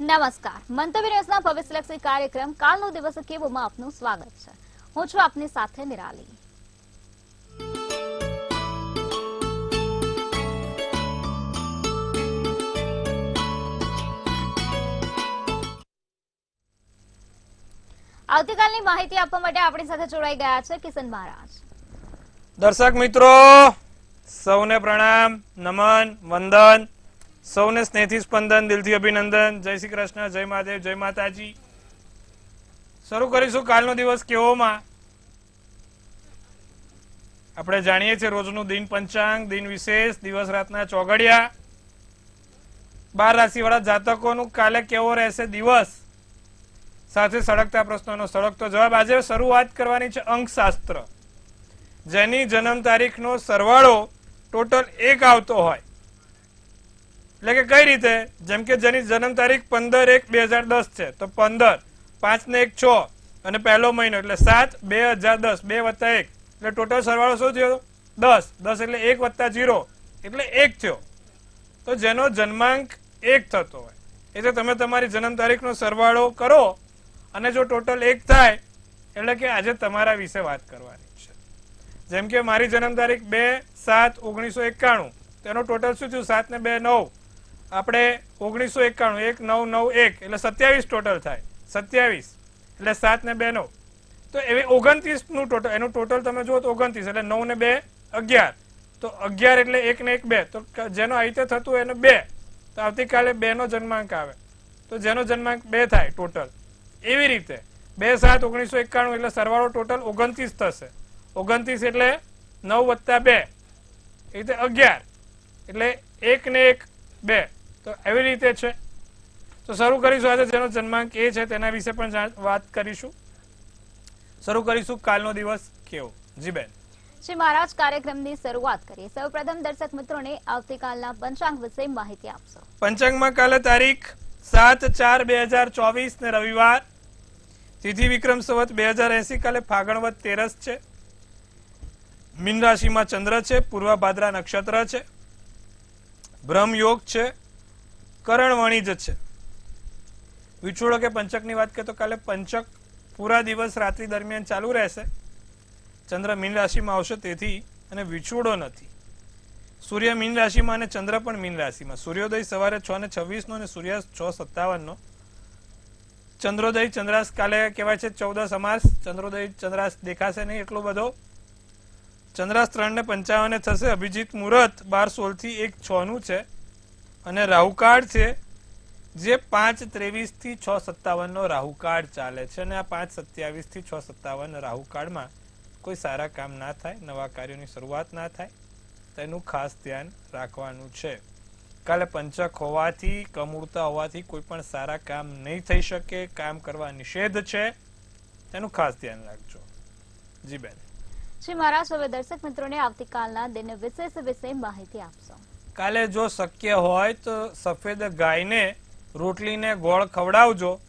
નમસ્કાર, મંતવ્ય ન્યૂઝના ભવિષ્યલક્ષી કાર્યક્રમ કાલનો દિવસ કેવોમાં આપનું સ્વાગત છે. હું છું આપની સાથે નિરાલી. આવતીકાલની માહિતી આપવા માટે આપણી સાથે જોડાઈ ગયા છે કિશન મહારાજ. દર્શક મિત્રો સૌને પ્રણામ, નમન, વંદન, સૌને સ્નેહથી સ્પંદન, દિલથી અભિનંદન. જય શ્રી કૃષ્ણ, જય મહાદેવ, જય માતાજી. શરૂ કરીશું કાલનો દિવસ કેવોમાં. આપણે જાણીએ છીએ રોજનું દિન પંચાંગ, દિન વિશેષ, દિવસ રાતના ચોઘડિયા, 12 રાશિવાળા જાતકોનું કાલે કેવો રહેશે દિવસ, સાથે સળગતા પ્રશ્નોનો સળગતો જવાબ. આજે શરૂઆત કરવાની છે અંકશાસ્ત્ર, જેની જન્મ તારીખનો સરવાળો ટોટલ 1 આવતો હોય. એટલે કે કઈ રીતે? જેમ કે જેની જન્મ તારીખ 15/1/2010 છે તો 15, 5 ને 1 6 અને પહેલો મહિનો એટલે 7 2010, 2 + 1 એટલે ટોટલ સરવાળો શું થયો? 10. 10 એટલે 1 + 0 એટલે 1 થયો. તો જેનો જન્માંક 1 થતો હોય એટલે તમે તમારી જન્મ તારીખનો સરવાળો કરો અને જો ટોટલ 1 થાય એટલે કે આજે તમારા વિશે વાત કરવાની છે. જેમ કે મારી જન્મ તારીખ 2/7/1991, તેનો ટોટલ શું થયું? 7 ને 2 9, આપણે 1991 1991 એટલે 27 ટોટલ થાય. 27 એટલે 7 ને 2 9, તો એવી 29 નું ટોટલ. એનું ટોટલ તમે જુઓ તો 29 એટલે 9 ને 2 11, તો 11 એટલે 1 ને 1 2, તો જેનો આ રીતે થતું હોય એને 2, તો આવતીકાલે 2 નો જન્માંક આવે તો જેનો જન્માંક 2 થાય ટોટલ. એવી રીતે 2/7/1991 એટલે સરવાળો ટોટલ 29 થશે. 29 એટલે 9 + 2 એ રીતે 11 એટલે 1 ને 1 2, તો એવી રીતે છે. તો શરૂ કરીશું આજે જેનો જન્માંક એ છે તેના વિશે પણ વાત કરીશું. શરૂ કરીશું કાલનો દિવસ કેવો. જી બેન. શ્રી મહારાજ, કાર્યક્રમની શરૂઆત કરીએ. સૌપ્રથમ દર્શક મિત્રોને આવતીકાલના પંચાંગ વિશે માહિતી આપશો. પંચાંગમાં કાલે તારીખ 7/4/2024 ને રવિવાર, તિથિ વિક્રમ સંવત 2080, કાલે ફાગણવદ 13 છે. મીન રાશિમાં ચંદ્ર છે, પૂર્વ ભાદ્રા નક્ષત્ર છે, બ્રહ્મ યોગ છે, કરણ વણિજ છે. વિછોડો કે પંચકની વાત કરીએ તો કાલે પંચક પૂરા દિવસ રાત્રિ દરમિયાન ચાલુ રહેશે. ચંદ્ર મીન રાશિમાં આવશે તેથી, અને વિછોડો નથી. સૂર્ય મીન રાશિમાં અને ચંદ્ર પણ મીન રાશિમાં. સૂર્યોદય સવારે 6:26 અને સૂર્યાસ્ત 6:57. ચંદ્રોદય ચંદ્રાસ્ત કાલે કહેવાય છે 14 અમાસ. ચંદ્રોદય ચંદ્રાસ્ત દેખાશે નહીં એટલો બધો. ચંદ્રાસ્ત 3:55 થશે. અભિજીત મુહૂર્ત 12:16 થી 1:06 નું છે, અને રાહુકાળ છે જે 5:23 થી 6:57 નો રાહુકાળ ચાલે છે. અને આ 5:27 થી 6:57 રાહુકાળમાં કોઈ સારા કામ ના થાય, નવા કાર્યોની શરૂઆત ના થાય, તેનું ખાસ ધ્યાન રાખવાનું છે. કાલે પંચક હોવાથી, કમૂળતા હોવાથી કોઈ પણ સારા કામ નહીં થઈ શકે, કામ કરવા નિષેધ છે, તેનું ખાસ ધ્યાન રાખજો. જી બેન. શ્રી મહારાજ, હવે દર્શક મિત્રોને આવતીકાલના દિન વિશેષ વિશે માહિતી આપશો. કાલે જો શક્ય હોય તો સફેદ ગાયને રોટલીને ગોળ ખવડાવજો,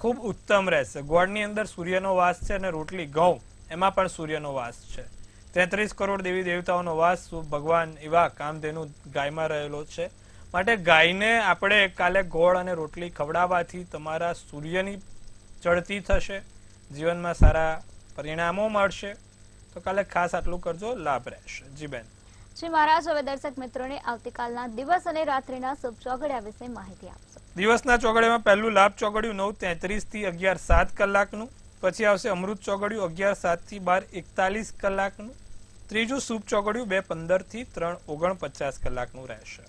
ખૂબ ઉત્તમ રહેશે. ગોળની અંદર સૂર્યનો વાસ છે અને રોટલી ઘઉં, એમાં પણ સૂર્યનો વાસ છે. 33 કરોડ દેવી દેવતાઓનો વાસ ભગવાન એવા કામધેનુ ગાયમાં રહેલો છે. માટે ગાયને આપણે કાલે ગોળ અને રોટલી ખવડાવવાથી તમારા સૂર્યની ચડતી થશે, જીવનમાં સારા પરિણામો મળશે. તો કાલે ખાસ આટલું કરજો, લાભ રહેશે. જી બેન. શ્રી મહારાજ, હવે દર્શક મિત્રોને આવતીકાલના દિવસ અને રાત્રિના શુભ ચોઘડિયા વિશે માહિતી આપશો. દિવસના ચોઘડિયામાં પહેલું લાભ ચોઘડિયું 9:33 થી 11:07 કલાકનું. પછી આવશે અમૃત ચોઘડિયું 11:07 થી 12:41 કલાકનું. ત્રીજું શુભ ચોઘડિયું 2:15 થી 3:49 કલાકનું રહેશે.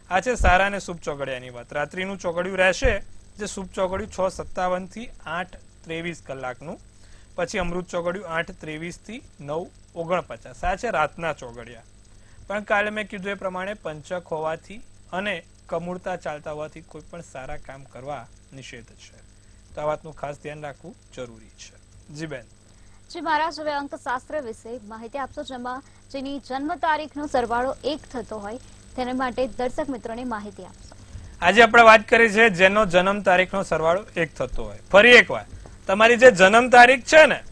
આ છે સારા અને શુભ ચોઘડિયાની વાત. રાત્રિનું ચોઘડિયું રહેશે જે શુભ ચોઘડિયું 6:57 થી 8:23 કલાકનું. પછી અમૃત ચોઘડિયું 8:23 થી 9:49. આ છે રાતના ચોઘડિયા. પણ કાલે મેં કીધું એ પ્રમાણે પંચક હોવાથી અને કમૂળતા ચાલતા હોવાથી કોઈ પણ સારા કામ કરવા નિષેધ છે. તો આ વાતનું ખાસ ધ્યાન રાખવું જરૂરી છે. જી બેન. શ્રી મહારાજ, હવે અંકશાસ્ત્ર વિશે માહિતી આપશો, જેમાં જેની જન્મ તારીખનો સરવાળો 1 થતો હોય તેના માટે દર્શક મિત્રોને માહિતી આપશો. આજે આપણે વાત કરી છે જેનો જન્મ તારીખનો સરવાળો 1 થતો હોય. ફરી એકવાર, તમારી જે જન્મ તારીખ છે ને,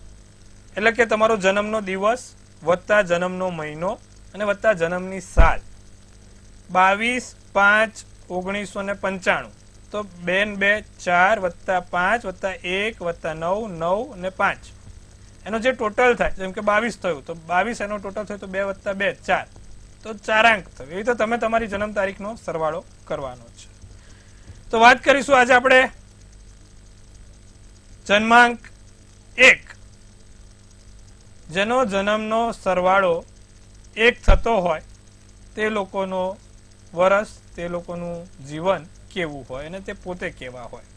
એટલે કે તમારો જન્મનો દિવસ વત્તા જન્મનો મહિનો અને વત્તા જન્મની સાલ 22/5/1995 તો 2 ને 2 4 વત્તા 5 વત્તા 1 વત્તા 9 9 અને 5 એનો જે ટોટલ થાય જેમ કે 22 થયું તો 22 એનો ટોટલ થયું તો 2 વત્તા 2 4 તો 4 અંક થયો. એવી તો તમે તમારી જન્મ તારીખનો સરવાળો કરવાનો છે. તો વાત કરીશું આજે આપણે જન્માંક 1 જેનો જન્મનો સરવાળો 1 થતો હોય તે લોકોનો વર્ષ તે લોકોનું જીવન કેવું હોય અને તે પોતે કેવા હોય.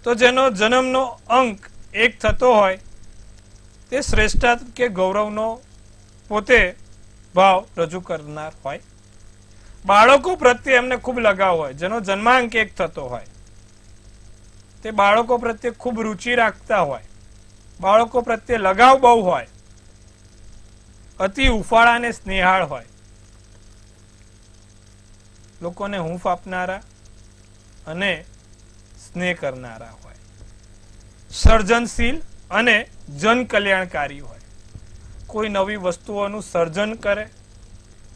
તો જેનો જન્મનો અંક 1 થતો હોય તે શ્રેષ્ઠ કે ગૌરવનો પોતે ભાવ રજૂ કરનાર હોય. બાળકો પ્રત્યે એમને ખૂબ લગાવ હોય. જેનો જન્માંક 1 થતો હોય તે બાળકો પ્રત્યે ખૂબ રુચિ રાખતા હોય. બાળકો પ્રત્યે લગાવ બહુ હોય. અતિ ઉફાળા અને સ્નેહાળ હોય. લોકોને હૂંફ આપનારા અને સ્નેહ કરનારા હોય. સર્જનશીલ અને જન કલ્યાણકારી હોય. કોઈ નવી વસ્તુઓનું સર્જન કરે.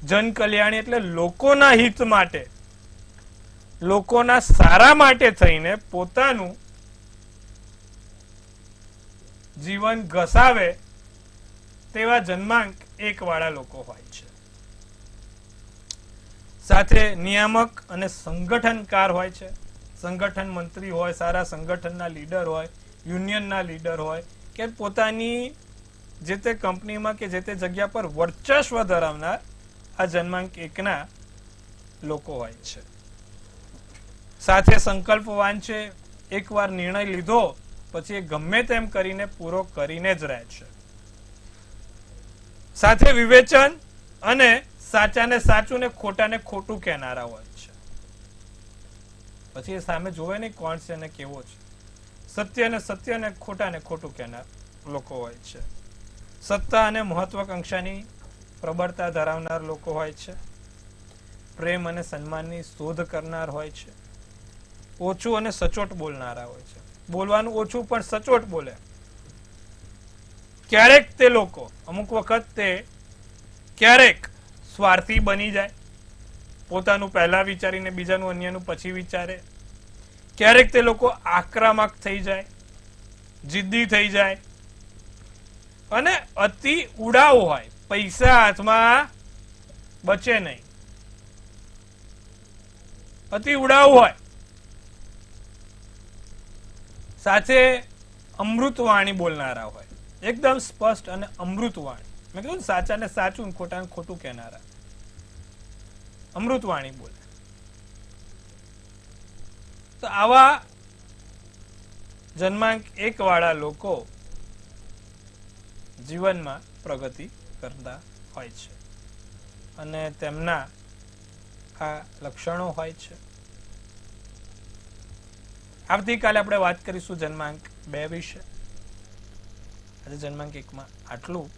જન કલ્યાણી એટલે લોકોના હિત માટે લોકોના સારા માટે થઈને પોતાનું જીવન ઘસાવે તેવા જન્માંક 1 વાળા લોકો હોય છે. સાથે નિયામક અને સંગઠનકાર હોય છે. સંગઠન મંત્રી હોય, સારા સંગઠનના લીડર હોય, યુનિયનના લીડર હોય કે પોતાની જે તે કંપનીમાં કે જે તે જગ્યા પર વર્ચસ્વ ધરાવનાર આ જન્માંક 1 ના લોકો હોય છે. સાથે સંકલ્પવાન છે. એકવાર નિર્ણય લીધો પછી એ ગમે તેમ કરીને પૂરો કરીને જ રહે છે. સાથે વિવેચન અને સાચાને સાચું ને ખોટાને ખોટું કહેનારા હોય છે. પછી એ સામે જોવે નહીં કોણ છે અને કેવો છે. સત્ય ને ખોટાને ખોટું કહેનાર લોકો હોય છે. સત્તા અને મહત્વાકાંક્ષાની પ્રબળતા ધરાવનાર લોકો હોય છે. પ્રેમ અને સન્માનની શોધ કરનાર હોય છે. ઓછું અને સચોટ બોલનારા હોય છે. બોલવાનું ઓછું પણ સચોટ બોલે. ક્યારેક તે લોકો અમુક વખત તે ક્યારેક સ્વાર્થી બની જાય. પોતાનું પહેલા વિચારીને બીજાનું અન્યનું પછી વિચારે. ક્યારેક તે લોકો આક્રમક થઈ જાય, જિદ્દી થઈ જાય અને અતિ ઉડાવ હોય. પૈસા હાથમાં બચે નહીં. અતિ ઉડાવ હોય. સાથે અમૃતવાણી બોલનારા હોય. એકદમ સ્પષ્ટ અને અમૃતવાણી. મેં કીધું સાચા ને સાચું, ખોટા ને ખોટું કહેનારા. અમૃતવાણી બોલે. તો આવા જન્માંક 1 વાળા લોકો જીવનમાં પ્રગતિ કરતા હોય છે અને તેમના આ લક્ષણો હોય છે. આવતીકાલે આપણે વાત કરીશું જન્માંક 2 વિશે. આજે જન્માંક 1 માં આટલું.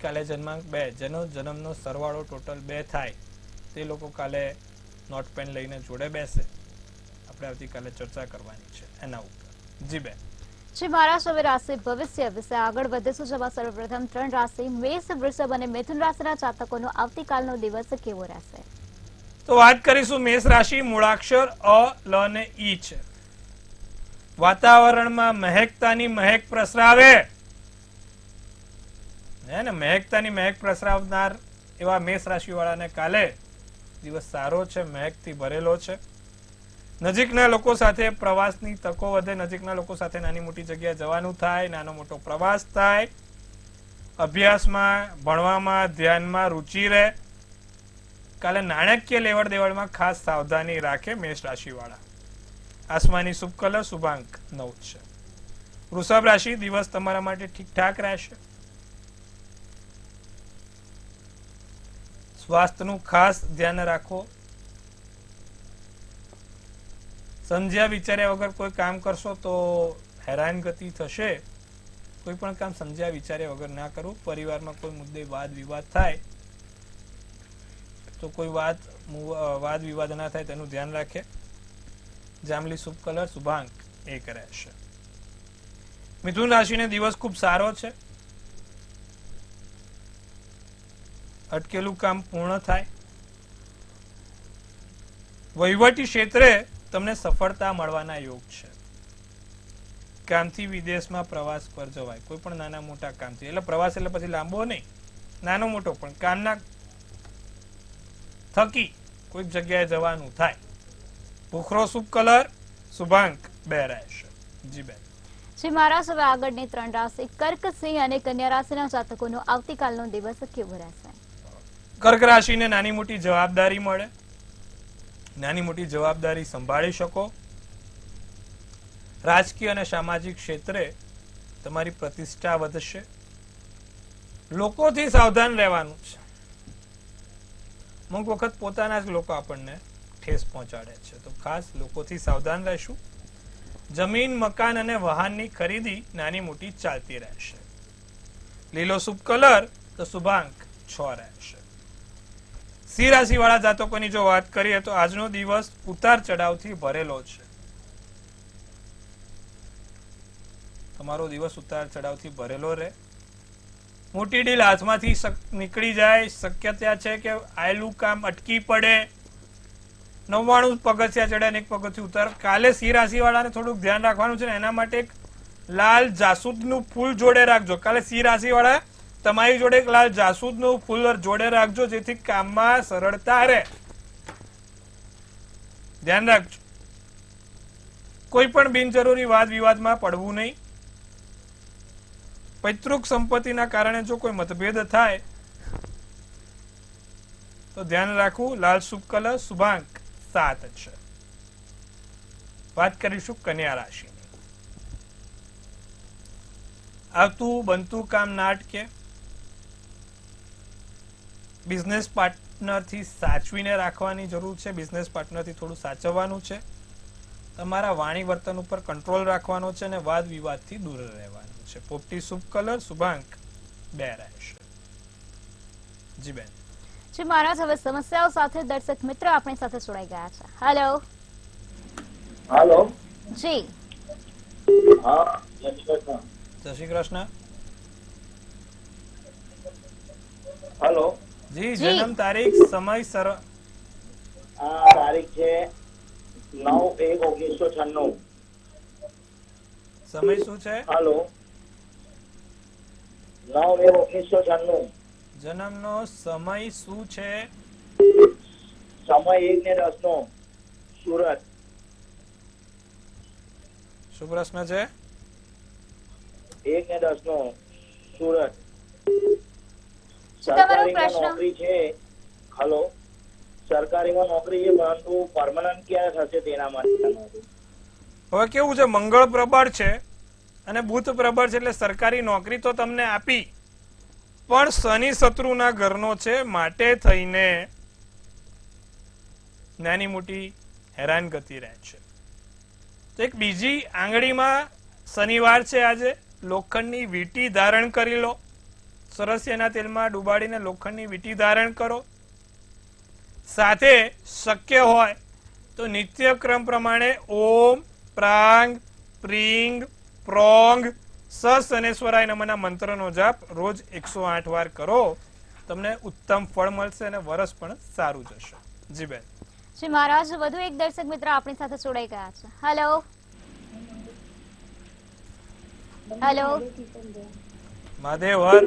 કાલે જન્માંક 2 જેનો જન્મનો સરવાળો ટોટલ 2 થાય તે લોકો કાલે નોટ પેન લઈને જોડે બેસે. આપણે આવતીકાલે ચર્ચા કરવાની છે એના ઉપર. જી બેન. શ્રી મહારાજ, હવે રાશિ ભવિષ્ય વિશે આગળ વધીશું. જેમાં સર્વપ્રથમ 3 રાશિ મેષ, વૃષભ અને મિથુન રાશિના જાતકોનો આવતીકાલનો દિવસ કેવો રહેશે? તો વાત કરીશું મેષ રાશિ. મૂળાક્ષર અ, લ અને ઈ છે. વાતાવરણમાં મહેકતાની મહેક પ્રસરાવે. મહેકતાની મહેક પ્રસરાવનાર એવા મેષ રાશિ વાળાને કાલે દિવસ સારો છે. મહેકથી ભરેલો છે. નજીકના લોકો સાથે પ્રવાસની તકો વધે. નજીકના લોકો સાથે નાની મોટી જગ્યાએ જવાનું થાય. નાનો મોટો પ્રવાસ થાય. અભ્યાસમાં, ભણવામાં, ધ્યાનમાં રુચિ રહે. કાલે નાણાકીય લેવડ દેવડમાં ખાસ સાવધાની રાખે મેષ રાશિ વાળા. આસમાની શુભ કલર શુભાંક 9 છે. વૃષભ રાશિ, દિવસ તમારા માટે ઠીકઠાક રહેશે. સ્વાસ્થ્યનું ખાસ ધ્યાન રાખો. સમજ્યા વિચાર્યા વગર કોઈ કામ કરશો તો હેરાનગતિ થશે. કોઈ પણ કામ સમજ્યા વિચાર્યા વગર ના કરવું. પરિવારમાં કોઈ મુદ્દે વાદ વિવાદ થાય તો કોઈ વાદ વિવાદ ના થાય તેનું ધ્યાન રાખે. જાંબલી શુભ કલર શુભાંક 1 રહેશે. મિથુન રાશિને દિવસ ખૂબ સારો છે. અટકેલું કામ પૂર્ણ થાય. વહીવટી ક્ષેત્રે તમને સફળતા મળવાના યોગ છે. કામથી વિદેશમાં પ્રવાસ પર જવાય, કોઈ પણ નાના મોટા કામથી. એટલે પ્રવાસ એટલે પછી લાંબો નહીં, નાનો મોટો પણ કામના થકી કોઈક જગ્યાએ જવાનું થાય. ભૂખરો શુભ કલર, શુભાંક 2 રહેશે. જી બેન. શ્રી મહારાજ, હવે આગળની 3 રાશિ કર્ક, સિંહ અને કન્યા રાશિના જાતકોનો આવતીકાલનો દિવસ કેવો રહેશે? કર્ક રાશિને નાની મોટી જવાબદારી મળે, નાની મોટી જવાબદારી સંભાળી શકો. રાજકીય અને સામાજિક ક્ષેત્રે તમારી પ્રતિષ્ઠા વધશે. લોકોથી સાવધાન રહેવાનું છે. અમુક વખત પોતાના જ લોકો આપણને ઠેસ પહોંચાડે છે, તો ખાસ લોકોથી સાવધાન રહેશું. જમીન, મકાન અને વાહનની ખરીદી નાની મોટી ચાલતી રહેશે. લીલો શુભ કલર તો શુભાંક 6 રહેશે. સિંહ રાશિ વાળા જાતકોની જો વાત કરીએ તો આજનો દિવસ ઉતાર ચઢાવથી ભરેલો છે. તમારો દિવસ ઉતાર ચઢાવથી ભરેલો રહે. મોટી ડીલ હાથમાંથી નીકળી જાય, શક્યતા છે કે આયેલું કામ અટકી પડે. 99 પગથિયા ચડ્યા ને 1 પગથિયું ઉતાર. કાલે સિંહ રાશિ વાળાને થોડુંક ધ્યાન રાખવાનું છે ને એના માટે એક લાલ જાસૂદનું ફૂલ જોડે રાખજો. કાલે સિંહ રાશિ વાળા તમારી જોડે એક લાલ જાસૂદનું ફૂલ જોડે રાખજો, જેથી કામમાં સરળતા રહે. ધ્યાન રાખજો. કોઈ પણ બિનજરૂરી વાદ વિવાદમાં પડવું નહીં. પૈતૃક સંપત્તિના કારણે જો કોઈ મતભેદ થાય તો ધ્યાન રાખવું. લાલ શુભ કલર, શુભાંક 7 છે. વાત કરીશું કન્યા રાશિની. આવતું બનતું કામ ના અટકે. બિઝનેસ પાર્ટનરથી સાચવીને રાખવાની જરૂર છે. બિઝનેસ પાર્ટનરથી થોડું સાચવવાનું છે. તમારા વાણી વર્તન ઉપર કંટ્રોલ રાખવાનો છે અને વાદ વિવાદથી દૂર રહેવાનું છે. પોપટી શુભ કલર, શુભાંક 2 રહેશે. જી બેન. શ્રી મહારાજ, હવે સમસ્યાઓ સાથે દર્શક મિત્ર આપણી સાથે જોડાઈ ગયા છે. હેલો. હેલો. જી. હા, જય શ્રી કૃષ્ણ. જય શ્રી કૃષ્ણ. હેલો. જી, જન્મ તારીખ, સમય, આ તારીખ છે 9/1/1996. સમય શું છે? હેલો. 9/1/1996. જન્મનો સમય શું છે? સમય 1:10 નો. સુરત. શું પ્રશ્ન છે? 1:10 નો. સુરત. શું તમારો સરકારીમાં પ્રશ્ન? નોકરી છે. હેલો. સરકારીમાં નોકરી છે, પરંતુ પરમનન્ટ ક્યારે થશે તેના માટે. હવે કેવું છે, મંગળ પ્રબળ છે અને બુધ પ્રબળ છે, એટલે સરકારી નોકરી તો તમને આપી, પણ શનિ શત્રુના ઘરનો છે, માટે થઈને નાની મોટી હેરાનગતિ રહે છે. તો એક બીજી આંગળીમાં શનિવાર છે આજે. લોખંડની વીંટી ધારણ કરી લો. સરસિયાના તેલમાં ડુબાડીને લોખંડની વીંટી ધારણ કરો. સાથે શક્ય હોય તો નિત્યક્રમ પ્રમાણે ઓમ, પ્રાંગ, પ્રિંગ, પ્રોંગ, સશનેશ્વરાય નમઃના મંત્રનો જાપ રોજ 108 વાર કરો. તમને ઉત્તમ ફળ મળશે અને વરસ પણ સારું જશે. જી બેન. શ્રી મહારાજ, વધુ એક દર્શક મિત્ર આપણી સાથે જોડાઈ ગયા છે. હેલો. હેલો. મહાદેવ હર.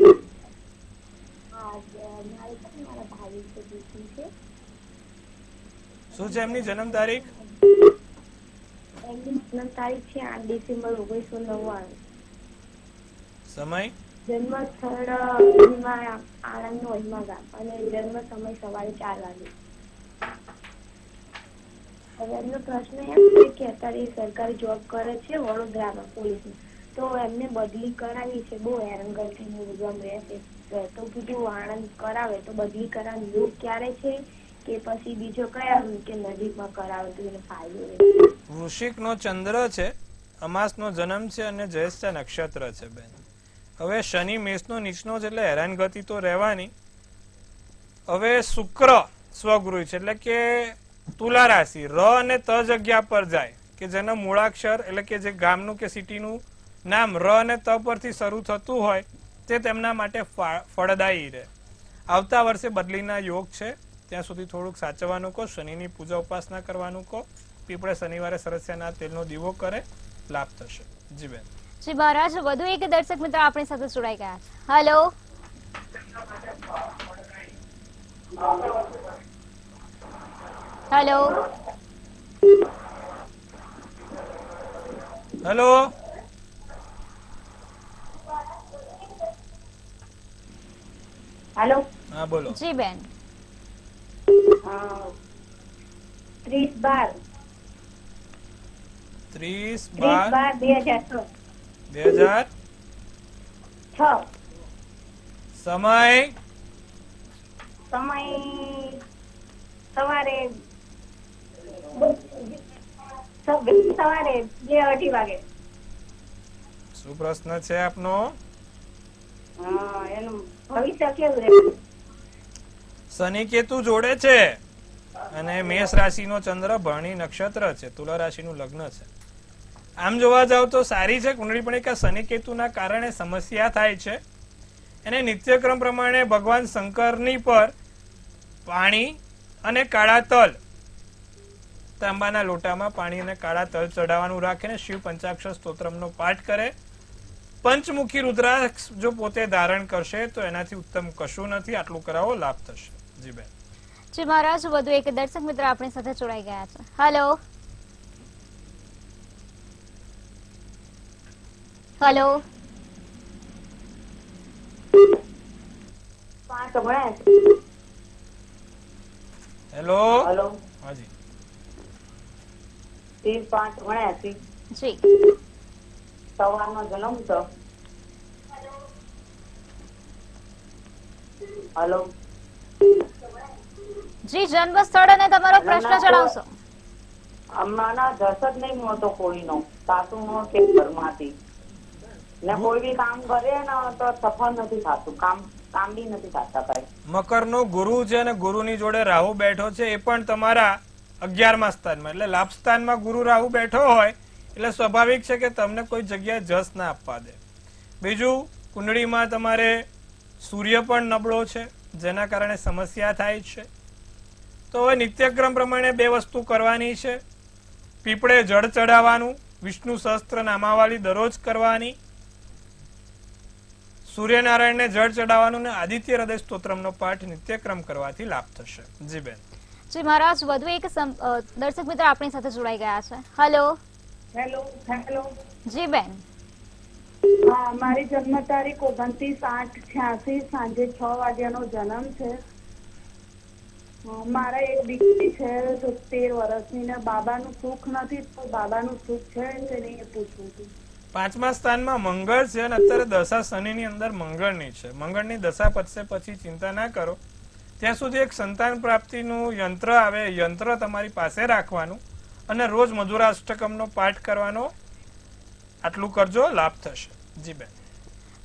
શું છે એમની જન્મ તારીખ? એમની જન્મ તારીખ છે 8 ડિસેમ્બર 1999. સમય? જન્મ સ્થળ આણંદનો ઓલમા ગામ અને જન્મ સમય સવારે 4 વાગે. હવે એમનો પ્રશ્ન એમ છે કે અત્યારે સરકારી જોબ કરે છે વડોદરામાં પોલીસની, તો એમને બદલી કરાવી છે. બહુ હેરાનગતિનું ઉદ્ગમ રહેશે, તો કીધું આણંદ કરાવે તો બદલી કરાવવાનું યોગ ક્યારે છે, કે પછી બીજો કયા કે નજીકમાં કરાવે તો એને ફાયદો રહે? વૃશ્ચિકનો ચંદ્ર છે, અમાસનો જન્મ છે અને જ્યેષ્ઠ નક્ષત્ર છે બેન. હવે શનિ મેષનો નીચનો છે એટલે હેરાનગતિ તો રહેવાની. હવે શુક્ર સ્વગૃહ છે એટલે કે તુલા રાશિ, ર અને ત જગ્યા પર જાય કે જેના મૂળાક્ષર એટલે કે જે ગામનું કે સિટીનું નામ ર અને ત પરથી શરૂ થતું હોય તે તેમના માટે ફળદાયી રહે. આવતા વર્ષે બદલીના યોગ છે. ત્યાં સુધી થોડુંક સાચવવાનું કહો, શનિની પૂજા ઉપાસના કરવાનું કહો, પીપળે શનિવારે સરસ્યાના તેલનો દીવો કરે, લાભ થશે. જી બેન. જી મહારાજ, વધુ એક દર્શક મિત્ર આપણી સાથે જોડાઈ ગયા છે. હેલો. હેલો. હેલો. હેલો. હા બોલો. જી બેન. 30/12 30/12/2006. 6 સમય સવારે 2:30 વાગે. શું પ્રશ્ન છે આપનો? એનું ભવિષ્ય કેવું રહેશે? શનિ કેતુ જોડે છે અને મેષ રાશિનો ચંદ્ર ભરણી નક્ષત્ર છે, તુલા રાશિનું લગ્ન છે. આમ જોવા જાવ તો સારી છે કુંડળી, પણ એક શનિ કેતુના કારણે સમસ્યા થાય છે. એને નિત્યક્રમ પ્રમાણે ભગવાન શંકરની પર પાણી અને કાળા તલ, તાંબાના લોટામાં પાણી અને કાળા તલ ચડાવવાનું રાખે ને શિવ પંચાક્ષર સ્તોત્રમનો પાઠ કરે. પંચમુખી રુદ્રાક્ષ જો પોતે ધારણ કરશે તો એનાથી ઉત્તમ કશું નથી. આટલું કરાવો, લાભ થશે. જી બેન. જી મહારાજ, વધુ એક દર્શક મિત્ર આપણી સાથે જોડાઈ ગયા છે. હેલો. હેલો. 5:79. હેલો. હેલો. હાજી. 30/5/79. જી. સવારનો જન્મ છે. હેલો. જી, જન્મ સ્થળ અને તમારો પ્રશ્ન જણાવશો. હમણાં દસ જ નહીં મળતો કોઈનો, સાસુનો કે ઘરમાંથી. ને કોઈ બી કામ કરે ને તો સફળ નથી થતું, કામ બી નથી થતા ભાઈ. મકરનો ગુરુ છે અને ગુરુની જોડે રાહુ બેઠો છે, એ પણ તમારા 11મા સ્થાનમાં, એટલે લાભ સ્થાનમાં ગુરુ રાહુ બેઠો હોય એટલે સ્વાભાવિક છે કે તમને કોઈ જગ્યાએ જસ ના આપવા દે. બીજું, કુંડળીમાં તમારે સૂર્ય પણ નબળો છે, જેના કારણે સમસ્યા થાય છે. તો હવે નિત્યક્રમ પ્રમાણે 2 વસ્તુ કરવાની છે. પીપળે જળ ચડાવવાનું, વિષ્ણુ સહસ્ત્ર નામાવલી દરરોજ કરવાની, સૂર્યનારાયણને જળ ચડાવવાનું ને આદિત્ય હૃદય સ્તોત્રમનો પાઠ નિત્યક્રમ કરવાથી લાભ થશે. જી બેન. જી મહારાજ, વધુ એક દર્શક મિત્ર આપણી સાથે જોડાઈ ગયા છે. હેલો. હેલો. જી બેન. હા, મારી જન્મ તારીખ 29/8/86, સાંજે 6 વાગ્યાનો જન્મ છે. મારા એક દીકરી છે 13 વર્ષની ને બાબાનું સુખ નથી, તો બાબાનું સુખ છે તેને એ પૂછવું હતું. 5મા સ્થાનમાં મંગળ છે અને અત્યારે દશા શનિની અંદર મંગળની છે. મંગળની દશા પતશે પછી ચિંતા ના કરો. ત્યાં સુધી એક સંતાન પ્રાપ્તિનું યંત્ર આવે, યંત્ર તમારી પાસે રાખવાનું અને રોજ મધુરાષ્ટકમનો પાઠ કરવાનો. આટલું કરજો, લાભ થશે. જી બેન.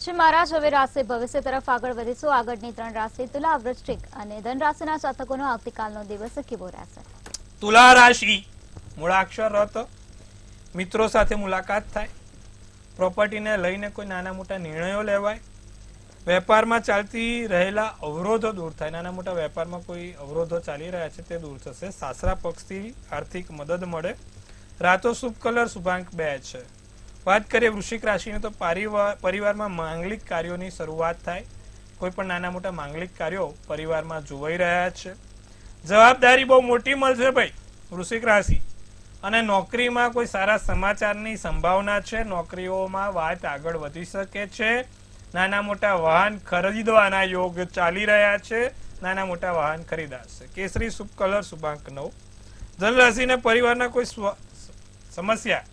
જી મહારાજ, હવે રાશિ ભવિષ્ય તરફ આગળ વધીશું. આગળની 3 રાશિ તુલા, વૃશ્ચિક અને ધન રાશિના જાતકોનો આવતીકાલનો દિવસ કેવો રહેશે? તુલા રાશિ, મૂળાક્ષર રત, મિત્રો સાથે મુલાકાત થાય, પ્રોપર્ટીને લઈને કોઈ નાના મોટા નિર્ણયો લેવાય, વેપારમાં ચાલતી રહેલા અવરોધો દૂર થાય. નાના મોટા વેપારમાં કોઈ અવરોધો ચાલી રહ્યા છે તે દૂર થશે. સાસરા પક્ષથી આર્થિક મદદ મળે. રાતો શુભ કલર શુભાંક 2 છે. વાત કરીએ વૃશ્ચિક રાશિની તો પરિવારમાં માંગલિક કાર્યોની શરૂઆત થાય. કોઈ પણ નાના મોટા માંગલિક કાર્યો પરિવારમાં જોવાઈ રહ્યા છે. જવાબદારી બહુ મોટી મળશે ભાઈ વૃશ્ચિક રાશિ. અને નોકરીમાં કોઈ સારા સમાચારની સંભાવના છે. નોકરીઓમાં વાત આગળ વધી શકે છે. નાના મોટા વાહન ખરીદવાના યોગ ચાલી રહ્યા છે. નાના મોટા વાહન ખરીદાશે. કેસરી શુભ કલર શુભાંક 9. ધનરાશિને પરિવારના કોઈ સમસ્યા,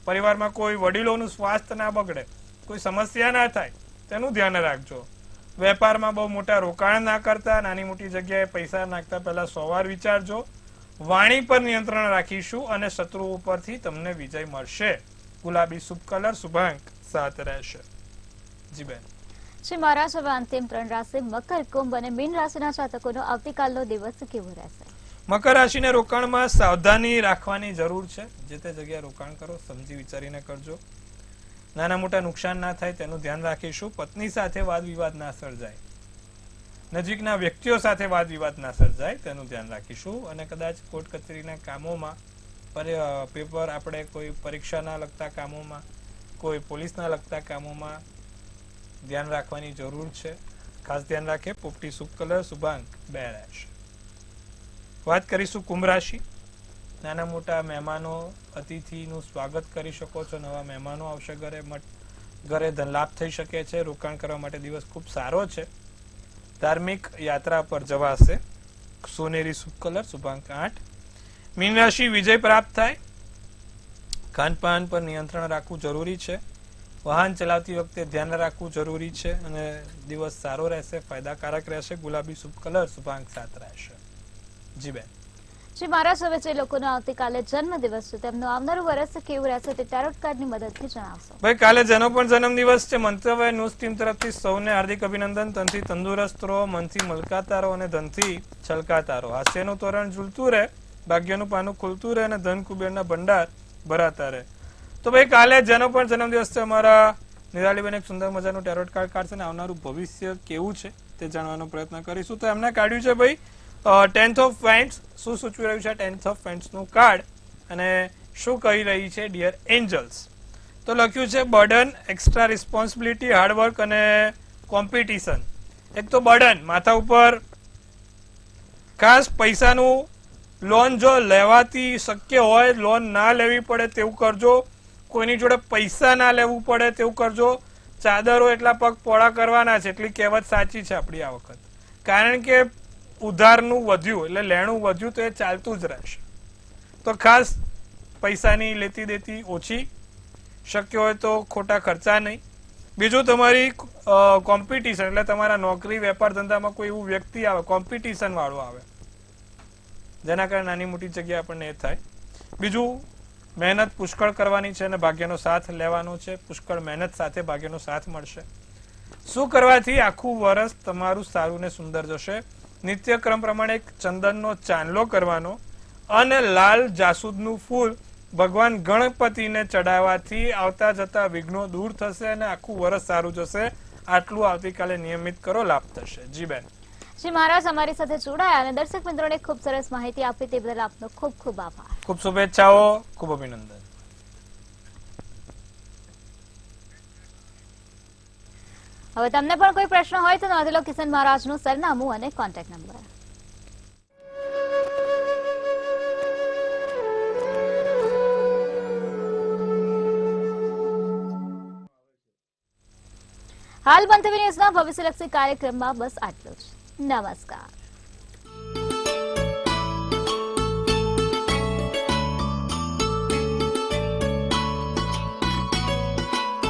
પરિવારમાં કોઈ વડીલોનું સ્વાસ્થ્ય ના બગડે, કોઈ સમસ્યા ના થાય તેનું ધ્યાન રાખજો. વેપારમાં બહુ મોટા રોકાણ ના કરતા, નાની મોટી જગ્યાએ પૈસા નાખતા પહેલા 100 વાર વિચારજો. વાણી પર નિયંત્રણ રાખીશું અને શત્રુઓ ઉપરથી તમને વિજય મળશે. ગુલાબી શુભ કલર શુભાંક 7 રહેશે. જી બેન. જી મહારાજ, હવે અંતિમ 3 રાશિ મકર, કુંભ અને મીન રાશિના જાતકોનો આવતીકાલનો દિવસ કેવો રહેશે? મકર રાશિને રોકાણમાં સાવધાની રાખવાની જરૂર છે. જે તે જગ્યાએ રોકાણ કરો સમજી વિચારીને કરજો. નાના મોટા નુકસાન ના થાય તેનું ધ્યાન રાખીશું. પત્ની સાથે વાદ વિવાદ ના સર્જાય. નજીકના વ્યક્તિઓ સાથે વાદ વિવાદ ના સર્જાય તેનું ધ્યાન રાખીશું. અને કદાચ કોર્ટ કચેરીના કામોમાં પેપર આપણે કોઈ પરીક્ષાના લગતા કામોમાં કોઈ પોલીસના લગતા કામોમાં ધ્યાન રાખવાની જરૂર છે. ખાસ ધ્યાન રાખે. પોપટી શુભ કલર, શુભાંક 2 રહેશે. વાત કરીશું કુંભ રાશિ. નાના મોટા મહેમાનો અતિથિનું સ્વાગત કરી શકો છો. નવા મહેમાનો આવશે ઘરે ધન લાભ થઈ શકે છે. રોકાણ કરવા માટે દિવસ ખૂબ સારો છે. ધાર્મિક યાત્રા પર જવાશે. સોનેરી શુભ કલર, શુભાંક 8. મીન રાશિ વિજય પ્રાપ્ત થાય. ખાનપાન પર નિયંત્રણ રાખવું જરૂરી છે. વાહન ચલાવતી વખતે ધ્યાન રાખવું જરૂરી છે અને દિવસ સારો રહેશે, ફાયદાકારક રહેશે. ગુલાબી શુભ કલર, શુભાંક 7 રહેશે. જી બેન. શ્રી મહારાજ, હવે જે લોકોનો આવતીકાલે જન્મદિવસ છે તેમનું આવનારું વર્ષ કેવું રહેશે તે ટેરોટ કાર્ડની મદદથી જણાવશો. ભાઈ, કાલે જેનો પણ જન્મદિવસ છે, મંતવ્ય ન્યૂઝ ટીમ તરફથી સૌને હાર્દિક અભિનંદન. તનથી તંદુરસ્ત રહો, મનથી મલકાતા રહો અને ધનથી છલકાતા રહો. હાસ્યનું તોરણ ઝૂલતું રહે, ભાગ્યનું પાનું ખુલતું રહે અને ધન કુબેરના ભંડાર ભરાતા રહે. તો ભાઈ, કાલે જેનો પણ જન્મદિવસ છે, અમારા નિરાલીબેન એક સુંદર મજાનું ટેરોટ કાર્ડ કાઢશે અને આવનારું ભવિષ્ય કેવું છે તે જાણવાનો પ્રયત્ન કરીશું. તો એમને કાઢ્યું છે ભાઈ 10th ઓફ ફેન્ટ્સ. શું સૂચવી રહ્યું છે 10th ઓફ ફેન્ટ્સ નું કાર્ડ અને શું કહી રહી છે ડિયર એન્જલ્સ? તો લખ્યું છે બર્ડન, એક્સ્ટ્રા રિસ્પોન્સિબિલિટી, હાર્ડવર્ક અને કોમ્પિટિશન. એક તો બર્ડન, માથા ઉપર ખાસ પૈસાનું લોન જો લેવાતી શક્ય હોય, લોન ના લેવી પડે તેવું કરજો. કોઈની જોડે પૈસા ના લેવું પડે તેવું કરજો. ચાદરો એટલા પગ પોળા કરવાના છે, એટલી કહેવત સાચી છે આપણી આ વખત. કારણ કે ઉધારનું વધ્યું એટલે લેણું વધ્યું તો એ ચાલતું જ રહેશે. તો ખાસ પૈસાની લેતી દેતી ઓછી, શક્ય હોય તો ખોટા ખર્ચા નહીં. બીજું, તમારી કોમ્પિટિશન એટલે તમારા નોકરી વેપાર ધંધામાં કોઈ એવું વ્યક્તિ આવે કોમ્પિટિશન વાળો આવે, જેના કારણે નાની મોટી જગ્યા આપણને એ થાય. બીજું, મહેનત પુષ્કળ કરવાની છે અને ભાગ્યનો સાથ લેવાનો છે. પુષ્કળ મહેનત સાથે ભાગ્યનો સાથ મળશે. શું કરવાથી આખું વર્ષ તમારું સારું ને સુંદર જશે? નિત્યક્રમ પ્રમાણે એક ચંદનનો ચાંદલો કરવાનો અને લાલ જાસૂદનું ફૂલ ભગવાન ગણપતિને ચડાવવાથી આવતા જતા વિઘ્નો દૂર થશે અને આખું વર્ષ સારું જશે. આટલું આવતીકાલે નિયમિત કરો, લાભ થશે. જી બેન. શ્રી મહારાજ, અમારી સાથે જોડાયા અને દર્શક મિત્રોને ખૂબ સરસ માહિતી આપી તે બદલ આપનો ખૂબ ખૂબ આભાર. ખૂબ શુભેચ્છાઓ, ખૂબ અભિનંદન. હવે તમને પણ કોઈ પ્રશ્ન હોય તો નોંધી લો કિશન મહારાજનું સરનામું અને કોન્ટેક્ટ નંબર. હાલ મંતવ્ય ન્યૂઝના ભવિષ્યલક્ષી કાર્યક્રમમાં બસ આટલું જ. નમસ્કાર.